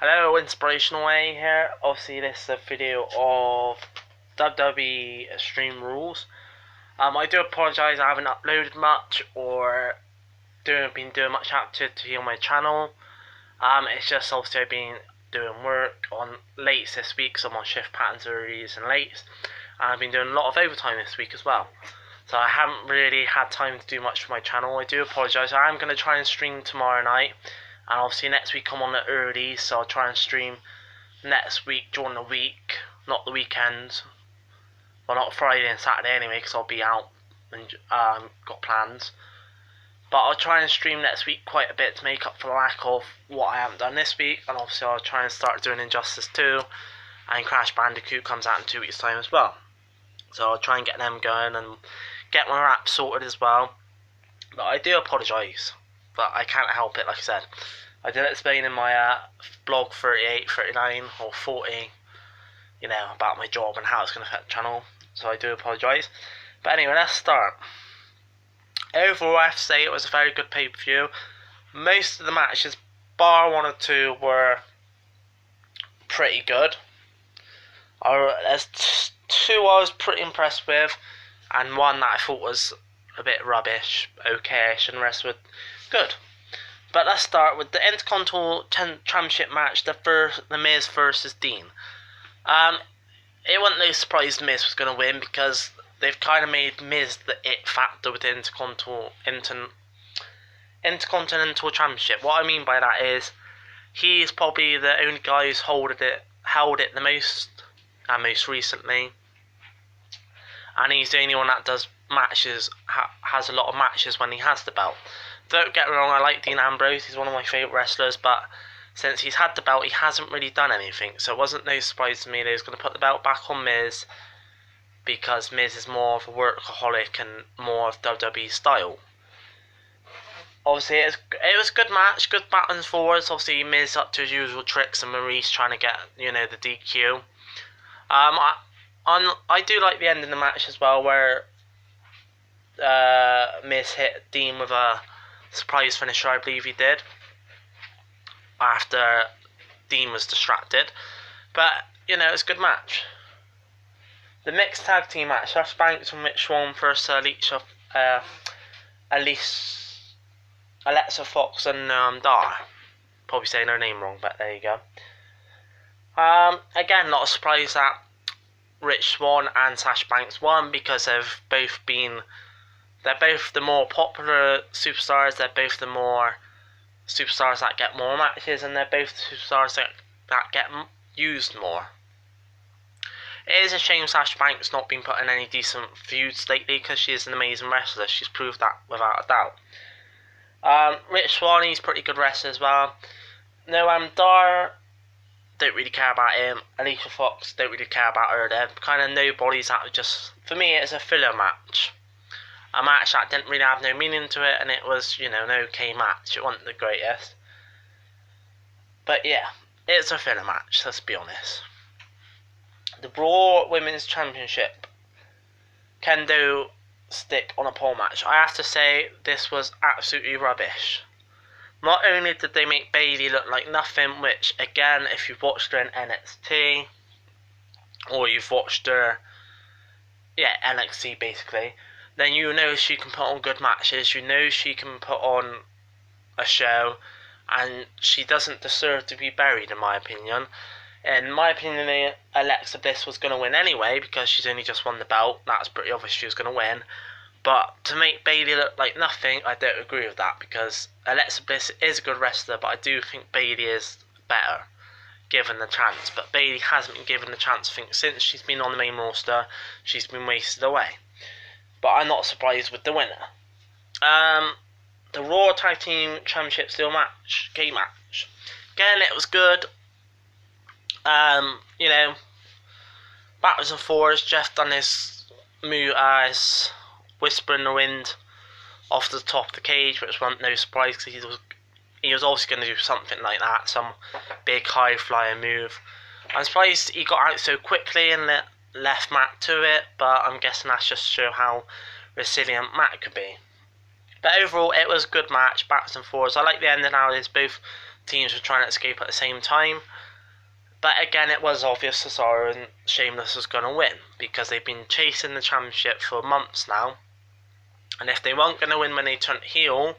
Hello, Inspirational A here. Obviously, this is a video of WWE Extreme Rules. I do apologise, I haven't uploaded much or been doing much activity on my channel. It's just obviously I've been doing work on lates this week, so I'm on shift patterns, earlies and lates. And I've been doing a lot of overtime this week as well. So I haven't really had time to do much for my channel. I do apologise. I am going to try and stream tomorrow night. And obviously next week I'm on the early, so I'll try and stream next week during the week, not the weekends. Well, not Friday and Saturday anyway, because I'll be out and got plans. But I'll try and stream next week quite a bit to make up for the lack of what I haven't done this week. And obviously I'll try and start doing Injustice 2. And Crash Bandicoot comes out in 2 weeks' time as well. So I'll try and get them going and get my rap sorted as well. But I do apologise. But I can't help it, like I said. I did explain in my blog 38, 39 or 40, about my job and how it's going to affect the channel. So I do apologise. But anyway, let's start. Overall, I have to say it was a very good pay-per-view. Most of the matches, bar 1 or 2, were pretty good. There's 2 I was pretty impressed with, and 1 that I thought was a bit rubbish, okayish, and the rest were good. But let's start with the Intercontinental Championship match, the Miz versus Dean. It wasn't no surprise Miz was going to win because they've kind of made Miz the it factor with the Intercontinental Championship. What I mean by that is he's probably the only guy who's held it the most and most recently. And he's the only one that does matches, has a lot of matches when he has the belt. Don't get me wrong, I like Dean Ambrose, he's one of my favourite wrestlers, but since he's had the belt, he hasn't really done anything. So it wasn't no surprise to me that he was going to put the belt back on Miz, because Miz is more of a workaholic and more of WWE style. Obviously, it was a good match, good back and forwards. Obviously, Miz up to his usual tricks and Maurice trying to get, the DQ. I do like the end of the match as well, where Miz hit Dean with a surprise finisher, I believe he did, after Dean was distracted. But, it's a good match. The mixed tag team match, Sash Banks and Rich Swann versus Alexa Fox and Dar. Probably saying her name wrong, but there you go. Again, not a surprise that Rich Swann and Sash Banks won, because they're both the more popular superstars, they're both the more superstars that get more matches, and they're both the superstars that get used more. It is a shame Sash Banks not been put in any decent feuds lately, because she is an amazing wrestler. She's proved that without a doubt. Rich Swann, he's a pretty good wrestler as well. Dar, don't really care about him. Alicia Fox, don't really care about her. They're kind of nobodies that just, for me, it's a filler match. A match that didn't really have no meaning to it, and it was, an okay match. It wasn't the greatest. But yeah, it's a filler match, let's be honest. The Raw Women's Championship kendo stick on a pole match. I have to say, this was absolutely rubbish. Not only did they make Bayley look like nothing, which, again, if you've watched her in NXT, or you've watched her, NXT basically, then you know she can put on good matches, you know she can put on a show, and she doesn't deserve to be buried, in my opinion. In my opinion, Alexa Bliss was going to win anyway, because she's only just won the belt. That's pretty obvious she was going to win. But to make Bayley look like nothing, I don't agree with that, because Alexa Bliss is a good wrestler, but I do think Bayley is better, given the chance. But Bayley hasn't been given the chance. I think since she's been on the main roster, she's been wasted away. But I'm not surprised with the winner. The Raw Tag Team Championship Steel match, game match. Again, it was good. Backwards and forwards. Jeff done his move as Whisper in the Wind off the top of the cage, which wasn't no surprise, because he was obviously going to do something like that, some big high flyer move. I'm surprised he got out so quickly and left Matt to it, but I'm guessing that's just to show how resilient Matt could be. But overall, it was a good match, backwards and forwards. I like the ending how there's both teams were trying to escape at the same time. But again, it was obvious Cesaro and Sheamus was going to win because they've been chasing the championship for months now. And if they weren't going to win when they turned heel,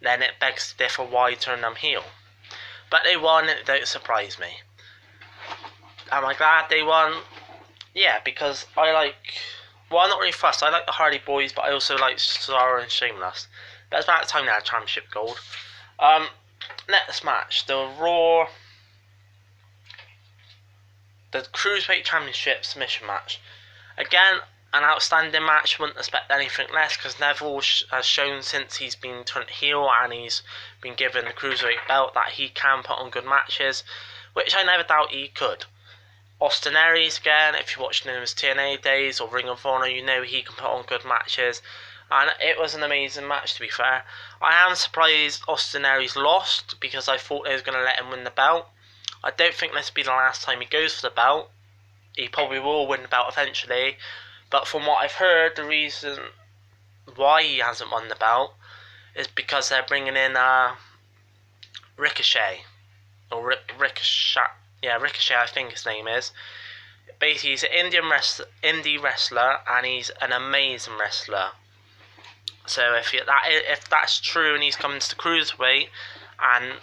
then it begs to differ why turn them heel. But they won, it don't surprise me. Am I glad they won? Yeah, because I like... Well, I'm not really fussed. I like the Hardy Boys, but I also like Cesaro and Sheamus. But it's about time they had championship gold. Next match, the Raw... The Cruiserweight Championship submission match. Again, an outstanding match. Wouldn't expect anything less because Neville has shown since he's been turned heel and he's been given the Cruiserweight belt that he can put on good matches, which I never doubt he could. Austin Aries, again, if you're watching him as TNA days or Ring of Honor, you know he can put on good matches. And it was an amazing match, to be fair. I am surprised Austin Aries lost because I thought they was going to let him win the belt. I don't think this will be the last time he goes for the belt. He probably will win the belt eventually. But from what I've heard, the reason why he hasn't won the belt is because they're bringing in Ricochet. Or Ricochet. Yeah, Ricochet, I think his name is. Basically, he's an indie wrestler, and he's an amazing wrestler. So if that's true, and he's coming to the Cruiserweight, and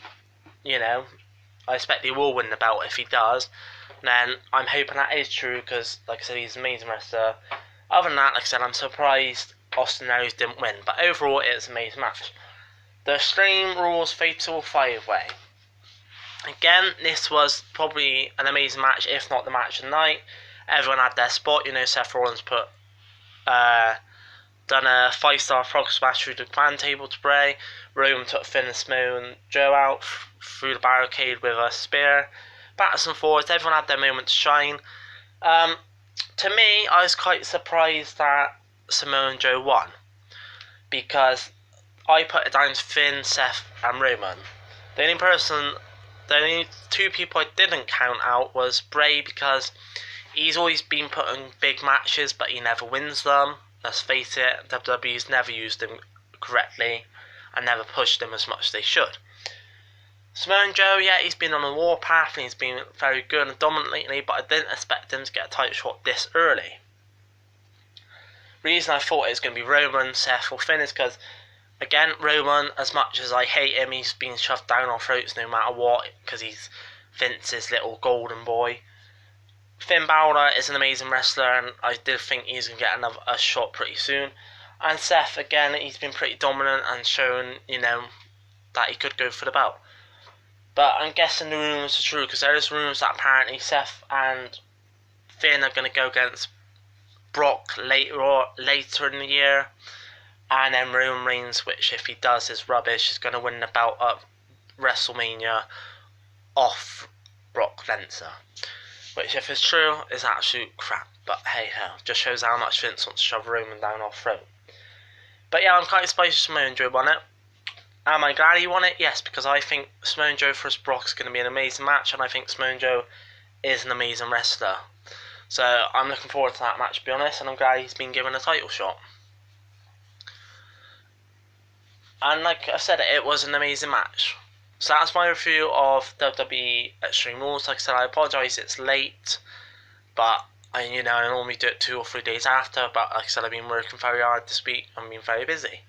you know, I expect he will win the belt if he does, then I'm hoping that is true because, like I said, he's an amazing wrestler. Other than that, like I said, I'm surprised Austin Aries didn't win, but overall, it's an amazing match. The Extreme Rules Fatal 5-Way. Again, this was probably an amazing match, if not the match of the night. Everyone had their spot. You know, Seth Rollins done a 5-star frog smash through the grand table to Bray. Roman took Finn and Samoa Joe out through the barricade with a spear. Backwards and forwards, everyone had their moment to shine. To me, I was quite surprised that Samoa Joe won because I put it down to Finn, Seth, and Roman. The only two people I didn't count out was Bray because he's always been put in big matches, but he never wins them. Let's face it, WWE's never used him correctly and never pushed him as much as they should. Samoa Joe, yeah, he's been on a warpath and he's been very good and dominant lately, but I didn't expect him to get a title shot this early. Reason I thought it was going to be Roman, Seth, or Finn is because, again, Roman, as much as I hate him, he's been shoved down our throats no matter what because he's Vince's little golden boy. Finn Balor is an amazing wrestler and I did think he's going to get a shot pretty soon. And Seth, again, he's been pretty dominant and shown, you know, that he could go for the belt. But I'm guessing the rumours are true because there is rumours that apparently Seth and Finn are going to go against Brock later in the year. And then Roman Reigns, which if he does is rubbish, is going to win the belt at WrestleMania off Brock Lesnar. Which, if it's true, is absolute crap. But hey ho, just shows how much Vince wants to shove Roman down our throat. But yeah, I'm quite surprised Samoa Joe won it. Am I glad he won it? Yes, because I think Samoa Joe vs Brock is going to be an amazing match, and I think Samoa Joe is an amazing wrestler. So I'm looking forward to that match, to be honest, and I'm glad he's been given a title shot. And like I said, it was an amazing match. So that's my review of WWE Extreme Rules. Like I said, I apologise it's late, but I normally do it 2 or 3 days after. But like I said, I've been working very hard this week. I've been very busy.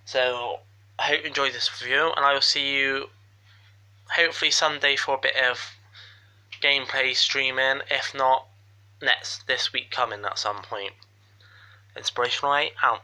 So I hope you enjoyed this review, and I will see you hopefully Sunday for a bit of gameplay streaming. If not, this week coming at some point. Inspirational 8 out.